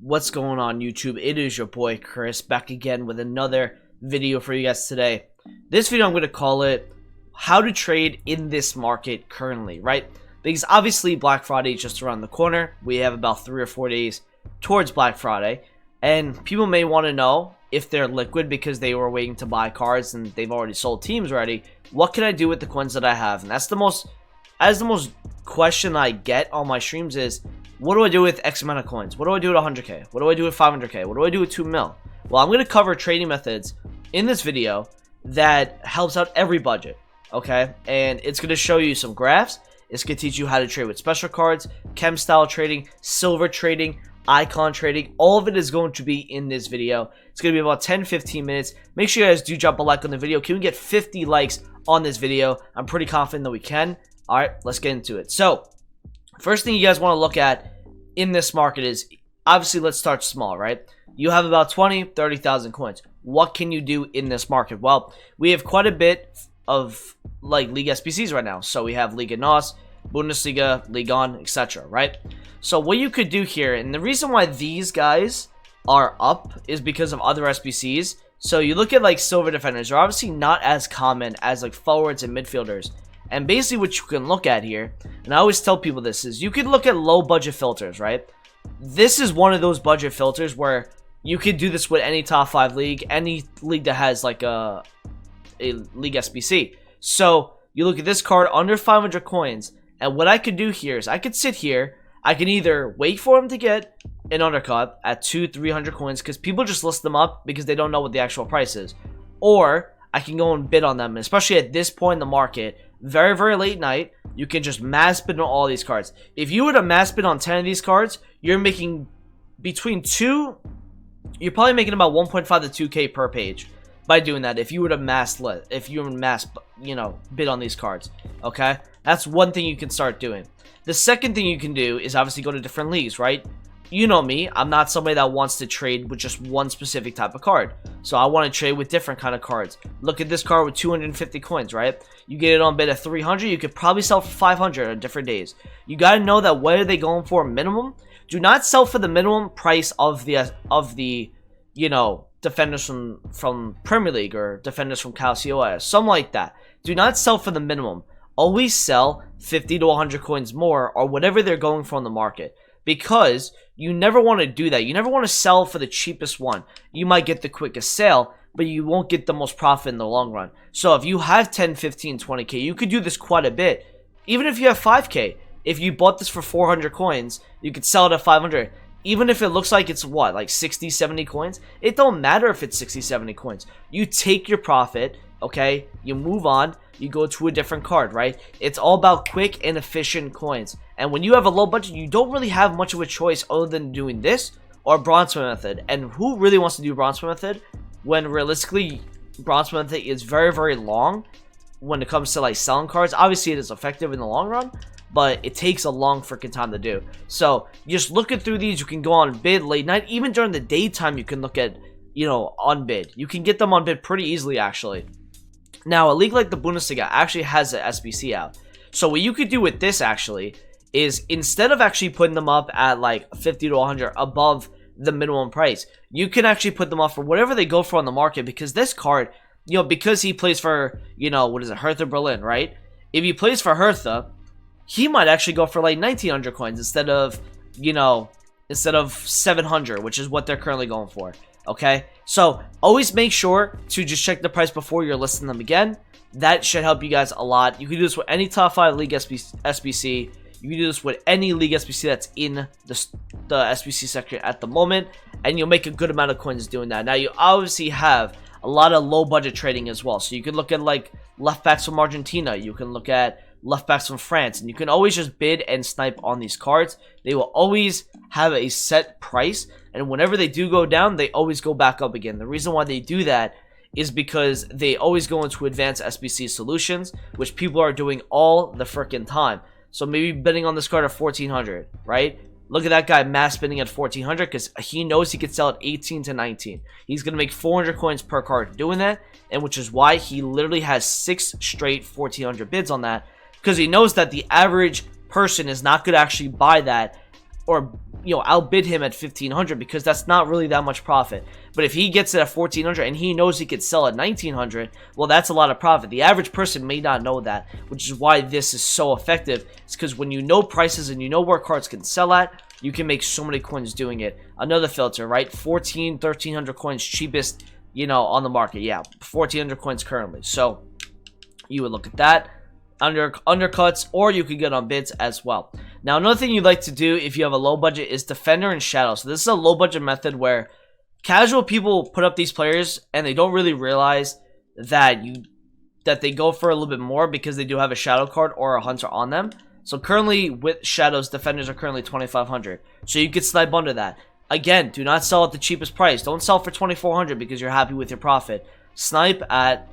What's going on, YouTube? It is your boy Chris back again with another video for you guys today. This video I'm going to call it how to trade in this market currently, right? Because obviously Black Friday is just around the corner. We have about 3 or 4 days towards Black Friday, and people may want to know if they're liquid because they were waiting to buy cards and they've already sold teams already. What can I do with the coins that I have? And that's the most question I get on my streams is, what do I do with X amount of coins? What do I do with 100k? What do I do with 500k? What do I do with 2 mil? Well, I'm going to cover trading methods in this video that helps out every budget, okay? And it's going to show you some graphs. It's going to teach you how to trade with special cards, chem style trading, silver trading, icon trading. All of it is going to be in this video. It's going to be about 10-15 minutes. Make sure you guys do drop a like on the video. Can we get 50 likes on this video? I'm pretty confident that we can. All right, let's get into it. So, first thing you guys want to look at in this market is, obviously, let's start small, right? You have about 30,000 coins. What can you do in this market? Well, we have quite a bit of like League SBCs right now. So we have Liga NOS, Bundesliga, Ligue 1, etc., right? So what you could do here, and the reason why these guys are up is because of other SBCs. So you look at like silver defenders, they're obviously not as common as like forwards and midfielders. And basically what you can look at here, and I always tell people this, is you can look at low budget filters, right? This is one of those budget filters where you could do this with any top 5 league, any league that has like a league SBC. So you look at this card under 500 coins, and what I could do here is I could sit here, I can either wait for him to get an undercut at 200-300 coins, because people just list them up because they don't know what the actual price is, or I can go and bid on them, especially at this point in the market. Very, very late night, you can just mass bid on all these cards. If you were to mass bid on 10 of these cards, you're making between you're probably making about 1.5 to 2k per page by doing that. If you were to bid on these cards, okay? That's one thing you can start doing. The second thing you can do is obviously go to different leagues, right? You know me, I'm not somebody that wants to trade with just one specific type of card. So I want to trade with different kind of cards. Look at this card with 250 coins, right? You get it on bid at 300, you could probably sell for 500 on different days. You got to know that what are they going for minimum? Do not sell for the minimum price of the defenders from Premier League or defenders from COS, something like that. Do not sell for the minimum. Always sell 50 to 100 coins more or whatever they're going for on the market. Because you never want to do that. You never want to sell for the cheapest one. You might get the quickest sale, but you won't get the most profit in the long run. So if you have 10, 15, 20k, you could do this quite a bit. Even if you have 5k, if you bought this for 400 coins, you could sell it at 500. Even if it looks like it's what, like 60, 70 coins, it don't matter if it's 60, 70 coins. You take your profit, okay? You move on. You go to a different card, right? It's all about quick and efficient coins. And when you have a low budget, you don't really have much of a choice other than doing this or Bronze Method. And who really wants to do Bronze Method when realistically Bronze Method is very, very long when it comes to like selling cards? Obviously, it is effective in the long run, but it takes a long freaking time to do. So just looking through these, you can go on bid late night. Even during the daytime, you can look at, on bid. You can get them on bid pretty easily, actually. Now, a league like the Bundesliga actually has an SBC out. So what you could do with this actually is, instead of actually putting them up at like 50 to 100 above the minimum price, you can actually put them up for whatever they go for on the market, because this card, because he plays for, Hertha Berlin, right? If he plays for Hertha, he might actually go for like 1900 coins instead of 700, which is what they're currently going for. Okay, so always make sure to just check the price before you're listing them again. That should help you guys a lot. You can do this with any top 5 league SBC. You can do this with any league SBC that's in the SBC section at the moment, and you'll make a good amount of coins doing that. Now, you obviously have a lot of low budget trading as well. So you can look at like left backs from Argentina. You can look at left backs from France, and you can always just bid and snipe on these cards. They will always have a set price, and whenever they do go down, they always go back up again. The reason why they do that is because they always go into advanced SBC solutions, which people are doing all the freaking time. So maybe bidding on this card at 1400, right? Look at that guy mass bidding at 1400 because he knows he could sell at 18 to 19. He's going to make 400 coins per card doing that, and which is why he literally has 6 straight 1400 bids on that, because he knows that the average person is not going to actually buy that or outbid him at 1,500 because that's not really that much profit. But if he gets it at 1,400 and he knows he could sell at 1,900, well, that's a lot of profit. The average person may not know that, which is why this is so effective. It's because when you know prices and you know where cards can sell at, you can make so many coins doing it. Another filter, right? 1,300 coins cheapest, on the market. Yeah, 1,400 coins currently. So you would look at that. Undercuts, or you could get on bids as well. Now, another thing you'd like to do if you have a low budget is Defender and Shadow. So this is a low budget method where casual people put up these players and they don't really realize that they go for a little bit more because they do have a Shadow card or a Hunter on them. So currently with Shadows, Defenders are currently 2,500. So you could snipe under that. Again, do not sell at the cheapest price. Don't sell for 2,400 because you're happy with your profit. Snipe at,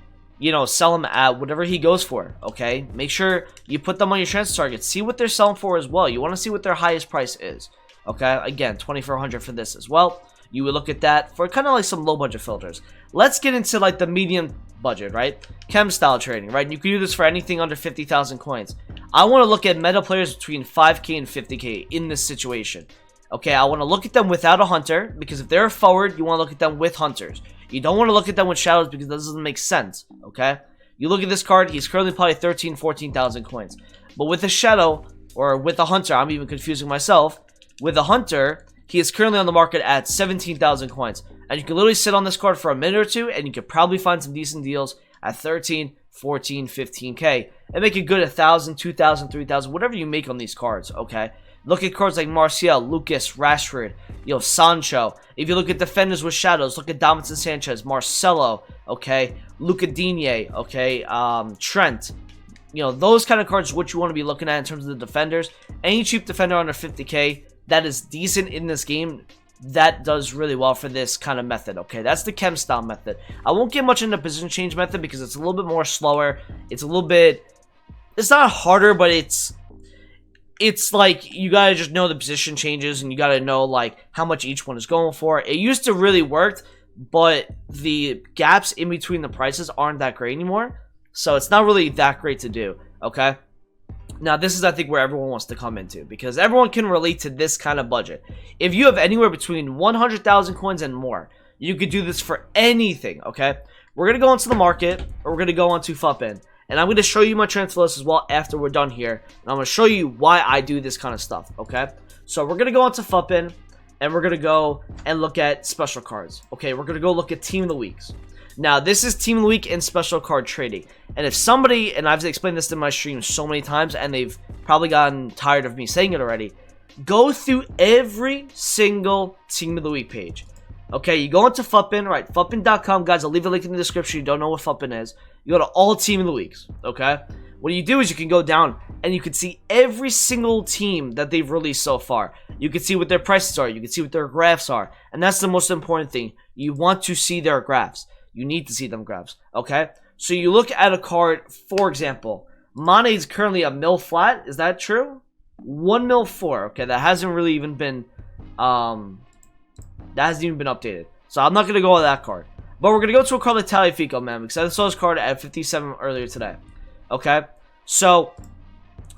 sell them at whatever he goes for, okay? Make sure you put them on your transfer target. See what they're selling for as well. You want to see what their highest price is, okay? Again, 2,400 for this as well. You would look at that for kind of like some low budget filters. Let's get into like the medium budget, right? Chem style trading, right? You can do this for anything under 50,000 coins. I want to look at meta players between 5k and 50k in this situation. Okay, I want to look at them without a hunter, because if they're forward, you want to look at them with hunters. You don't want to look at them with shadows because that doesn't make sense, okay? You look at this card, he's currently probably 13, 14,000 coins. But with a shadow, or with a hunter, I'm even confusing myself. With a hunter, he is currently on the market at 17,000 coins. And you can literally sit on this card for a minute or two, and you could probably find some decent deals at 13, 14, 15k. And make a good 1,000, 2,000, 3,000, whatever you make on these cards, okay? Look at cards like Martial, Lucas, Rashford, Sancho. If you look at defenders with shadows, look at Davinson Sanchez, Marcelo, okay? Luka Digne, okay? Trent. Those kind of cards what you want to be looking at in terms of the defenders. Any cheap defender under 50k that is decent in this game, that does really well for this kind of method, okay? That's the chem style method. I won't get much into position change method because it's a little bit more slower. It's a little bit... It's not harder, but it's like you gotta just know the position changes and you gotta know like how much each one is going for. It used to really work, but the gaps in between the prices aren't that great anymore, so it's not really that great to do, okay? Now this is I think where everyone wants to come into, because everyone can relate to this kind of budget. If you have anywhere between 100,000 coins and more, you could do this for anything, okay? We're gonna go into the market, or we're gonna go onto FUPIN. And I'm going to show you my transfer list as well after we're done here. And I'm going to show you why I do this kind of stuff, okay? So we're going to go onto FUPIN, and we're going to go and look at special cards. Okay, we're going to go look at Team of the Weeks. Now, this is Team of the Week and special card trading. And if somebody, and I've explained this in my stream so many times, and they've probably gotten tired of me saying it already, go through every single Team of the Week page. Okay, you go into FUPIN, right? FUPIN.com, guys. I'll leave a link in the description. You don't know what FUPIN is. You go to all Team of the Weeks, okay? What you do is you can go down and you can see every single team that they've released so far. You can see what their prices are. You can see what their graphs are. And that's the most important thing. You want to see their graphs. You need to see them graphs, okay? So you look at a card, for example, Mane is currently a mil flat. Is that true? 1 mil 4. Okay, that hasn't really even been, updated. So I'm not going to go on that card. But we're going to go to a card like Tagliafico, man, because I saw this card at 57 earlier today. Okay? So,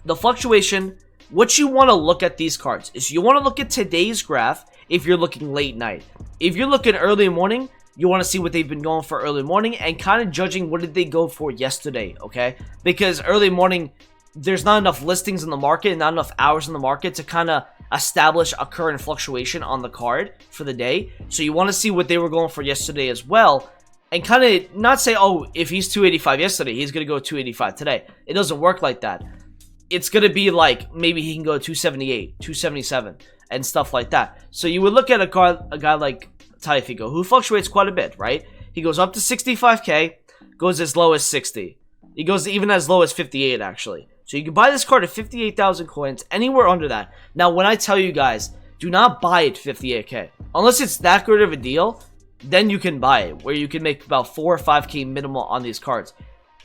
the fluctuation, what you want to look at these cards is you want to look at today's graph if you're looking late night. If you're looking early morning, you want to see what they've been going for early morning and kind of judging what did they go for yesterday, okay? Because early morning, there's not enough listings in the market and not enough hours in the market to kind of establish a current fluctuation on the card for the day. So you want to see what they were going for yesterday as well, and kind of not say, oh, if he's 285 yesterday, he's going to go 285 today. It doesn't work like that. It's going to be like maybe he can go 278, 277, and stuff like that. So you would look at a guy like Tagliafico, who fluctuates quite a bit, right? He goes up to 65k, goes as low as 60. He goes even as low as 58, actually. So you can buy this card at 58,000 coins, anywhere under that. Now, when I tell you guys, do not buy it 58k. Unless it's that good of a deal, then you can buy it, where you can make about 4 or 5k minimal on these cards.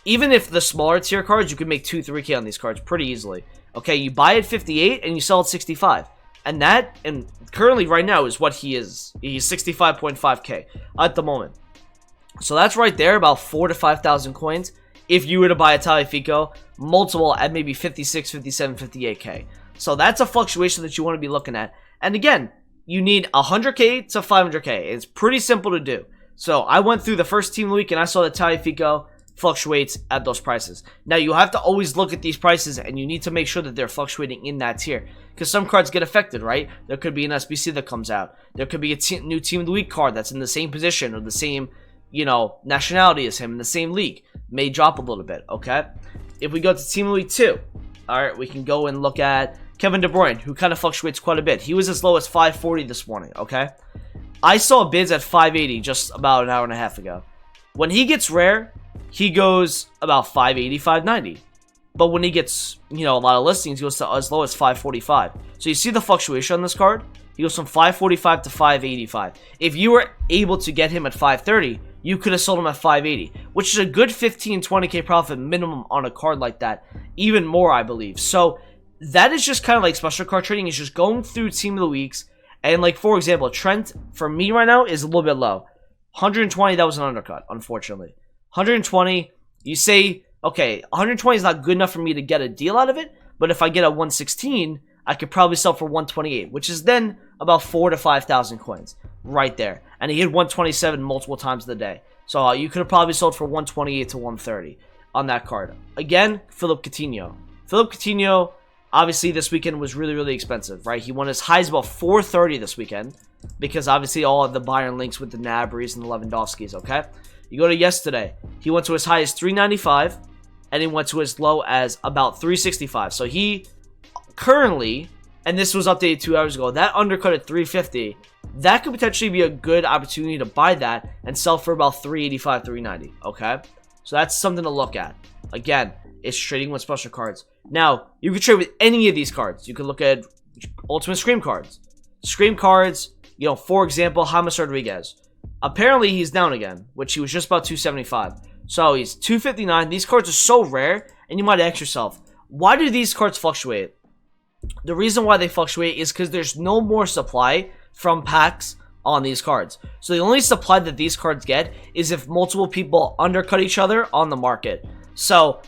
Even if the smaller tier cards, you can make 2, 3k on these cards pretty easily. Okay, you buy it 58 and you sell it 65. And that, and currently right now, is what he is. He's 65.5k at the moment. So that's right there, about 4 to 5,000 coins. If you were to buy a Tagliafico, multiple at maybe 56, 57, 58k. So that's a fluctuation that you want to be looking at. And again, you need 100K to 500K. It's pretty simple to do. So I went through the first team of the week and I saw that Tagliafico fluctuates at those prices. Now you have to always look at these prices and you need to make sure that they're fluctuating in that tier, because some cards get affected, right? There could be an SBC that comes out. There could be a new team of the week card that's in the same position or the same, you know, nationality as him in the same league. May drop a little bit, okay? If we go to team of the week 2, all right, we can go and look at Kevin De Bruyne, who kind of fluctuates quite a bit. He was as low as 540 this morning, okay? I saw bids at 580 just about an hour and a half ago. When he gets rare, he goes about 580, 590. But when he gets, you know, a lot of listings, he goes to as low as 545. So you see the fluctuation on this card? He goes from 545 to 585. If you were able to get him at 530, you could have sold him at 580, which is a good 15, 20K profit minimum on a card like that. Even more, I believe. So that is just kind of like special card trading. It's just going through team of the weeks. And like, for example, Trent, for me right now, is a little bit low. 120, that was an undercut, unfortunately. 120, you say, okay, 120 is not good enough for me to get a deal out of it, but if I get a 116, I could probably sell for 128, which is then about 4,000 to 5,000 coins right there. And he hit 127 multiple times of the day. So you could have probably sold for 128 to 130 on that card. Again, Philippe Coutinho. Philippe Coutinho, obviously this weekend was really, really expensive, right? He won as high as about 430 this weekend because obviously all of the Bayern links with the Gnabry's and the Lewandowski's, okay? You go to yesterday, he went to as high as 395, and he went to as low as about 365. So he currently, and this was updated 2 hours ago, that undercut at 350, that could potentially be a good opportunity to buy that and sell for about 385, 390, okay? So that's something to look at. Again, it's trading with special cards. Now, you can trade with any of these cards. You can look at Ultimate Scream cards. Scream cards, you know, for example, James Rodriguez. Apparently, he's down again, which he was just about 275. So, he's 259. These cards are so rare, and you might ask yourself, why do these cards fluctuate? The reason why they fluctuate is because there's no more supply from packs on these cards. So, the only supply that these cards get is if multiple people undercut each other on the market. So,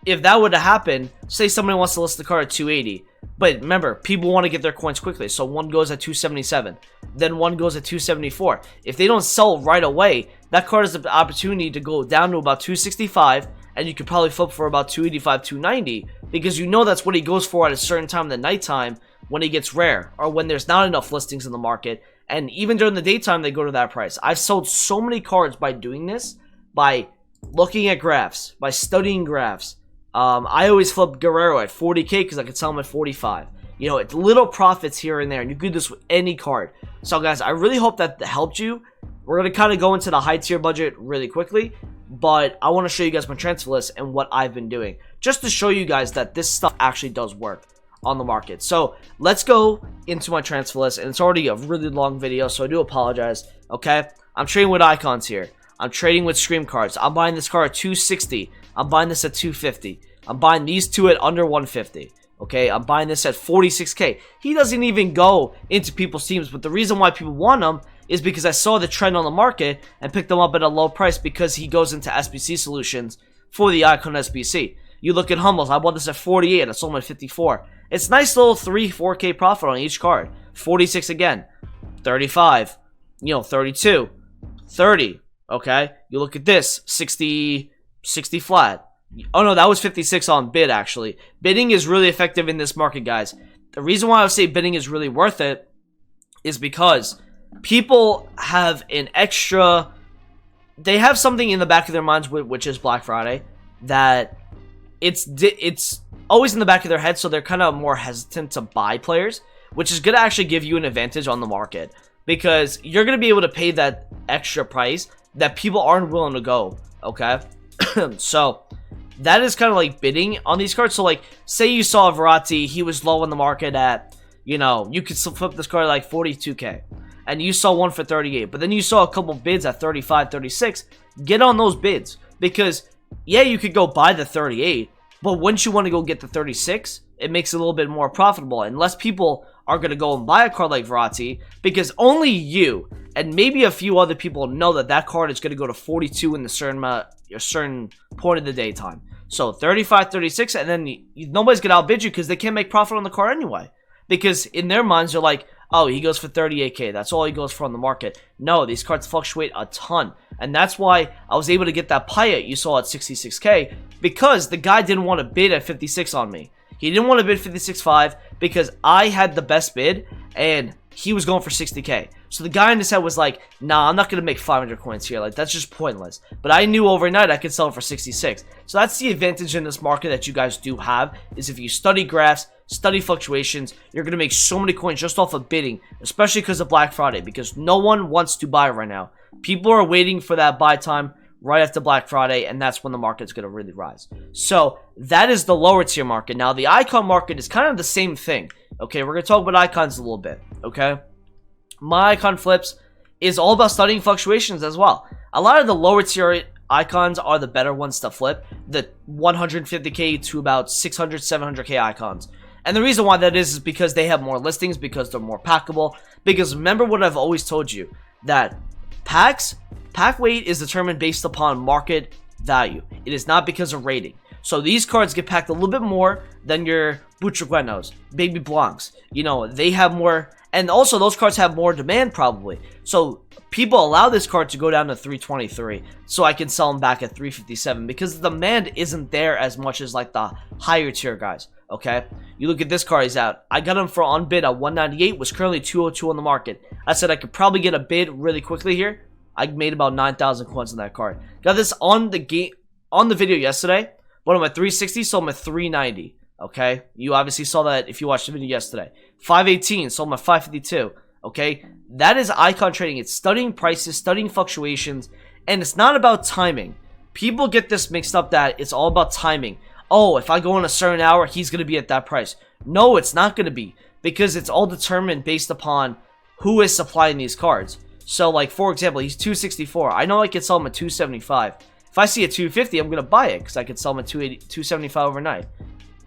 if that would have happened, say somebody wants to list the card at 280, but remember, people want to get their coins quickly, so one goes at 277, then one goes at 274. If they don't sell right away, that card has the opportunity to go down to about 265, and you could probably flip for about 285, 290, because you know that's what he goes for at a certain time in the nighttime when he gets rare, or when there's not enough listings in the market, and even during the daytime, they go to that price. I've sold so many cards by doing this, by looking at graphs, by studying graphs. I always flip Guerrero at 40K because I could sell him at 45. You know, it's little profits here and there, and you could do this with any card. So, guys, I really hope that helped you. We're going to kind of go into the high tier budget really quickly, but I want to show you guys my transfer list and what I've been doing, just to show you guys that this stuff actually does work on the market. So, let's go into my transfer list, and it's already a really long video, so I do apologize, okay? I'm trading with icons here. I'm trading with Scream cards. I'm buying this card at 260. I'm buying this at 250. I'm buying these two at under 150. Okay, I'm buying this at 46K. He doesn't even go into people's teams, but the reason why people want him is because I saw the trend on the market and picked him up at a low price because he goes into SBC solutions for the Icon SBC. You look at Hummels, I bought this at 48, I sold him at 54. It's nice little 3-4K profit on each card. 46 again, 35, you know, 32, 30, okay? You look at this, 60 flat. Oh no, that was 56 on bid, actually. Bidding is really effective in this market, guys. The reason why I would say bidding is really worth it is because people have an extra... They have something in the back of their minds, which is Black Friday, that it's always in the back of their head, so they're kind of more hesitant to buy players, which is going to actually give you an advantage on the market, because you're going to be able to pay that extra price that people aren't willing to go, okay? So... that is kind of like bidding on these cards. So, like, say you saw Verratti, he was low on the market at, you know, you could flip this card at like 42K. And you saw one for 38. But then you saw a couple bids at 35, 36. Get on those bids. Because, yeah, you could go buy the 38. But once you want to go get the 36, it makes it a little bit more profitable. And less people are going to go and buy a card like Verratti. Because only you and maybe a few other people know that that card is going to go to 42 in a certain point of the daytime. So 35, 36, and then nobody's going to outbid you because they can't make profit on the card anyway. Because in their minds, they're like, oh, he goes for 38k. That's all he goes for on the market. No, these cards fluctuate a ton. And that's why I was able to get that Payet you saw at 66k, because the guy didn't want to bid at 56 on me. He didn't want to bid 56.5 because I had the best bid and he was going for 60k. So the guy in his head was like, nah, I'm not going to make 500 coins here. Like, that's just pointless. But I knew overnight I could sell it for 66. So that's the advantage in this market that you guys do have, is if you study graphs, study fluctuations, you're going to make so many coins just off of bidding, especially because of Black Friday, because no one wants to buy right now. People are waiting for that buy time right after Black Friday, and that's when the market's going to really rise. So that is the lower tier market. Now, the icon market is kind of the same thing. Okay, we're going to talk about icons a little bit, okay? My icon flips is all about studying fluctuations as well. A lot of the lower tier icons are the better ones to flip, the 150k to about 600, 700k icons. And the reason why that is because they have more listings, because they're more packable. Because remember what I've always told you, that pack weight is determined based upon market value. It is not because of rating. So these cards get packed a little bit more than your Butraguenos, Baby Blancs. You know, they have more, and also those cards have more demand probably. So people allow this card to go down to 323 so I can sell them back at 357 because the demand isn't there as much as like the higher tier guys. Okay, you look at this card, he's out. I got him for on bid at 198, was currently 202 on the market. I said I could probably get a bid really quickly here. I made about 9,000 coins on that card. Got this on the video yesterday. One of my 360 sold him at 390. Okay, you obviously saw that if you watched the video yesterday. 518 sold him at 552. Okay, that is icon trading. It's studying prices, studying fluctuations, and it's not about timing. People get this mixed up that it's all about timing. Oh, if I go in a certain hour, he's going to be at that price. No, it's not going to be, because it's all determined based upon who is supplying these cards. So, like, for example, he's 264. I know I can sell him at 275. If I see a 250, I'm going to buy it because I could sell him at 275 overnight.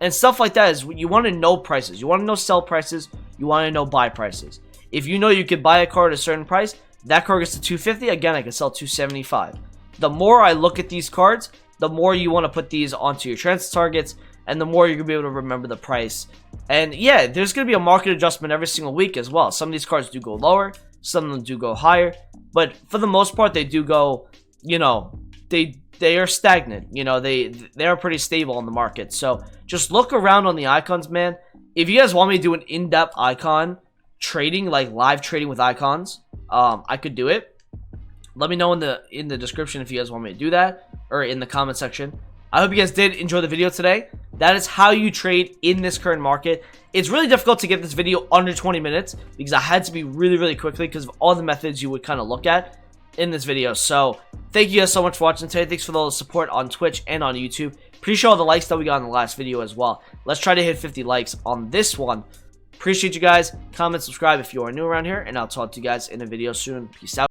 And stuff like that is, you want to know prices. You want to know sell prices. You want to know buy prices. If you know you could buy a card at a certain price, that card gets to 250, again, I can sell 275. The more I look at these cards, the more you want to put these onto your transfer targets, and the more you're going to be able to remember the price. And yeah, there's going to be a market adjustment every single week as well. Some of these cards do go lower, some of them do go higher, but for the most part, they do go, you know, they are stagnant. You know, they are pretty stable on the market. So just look around on the icons, man. If you guys want me to do an in-depth icon trading, like live trading with icons, I could do it. Let me know in the description if you guys want me to do that, or in the comment section. I hope you guys did enjoy the video today. That is how you trade in this current market. It's really difficult to get this video under 20 minutes because I had to be really, really quickly because of all the methods you would kind of look at in this video. So thank you guys so much for watching today. Thanks for all the support on Twitch and on YouTube. Appreciate all the likes that we got in the last video as well. Let's try to hit 50 likes on this one. Appreciate you guys. Comment, subscribe if you are new around here, and I'll talk to you guys in a video soon. Peace out.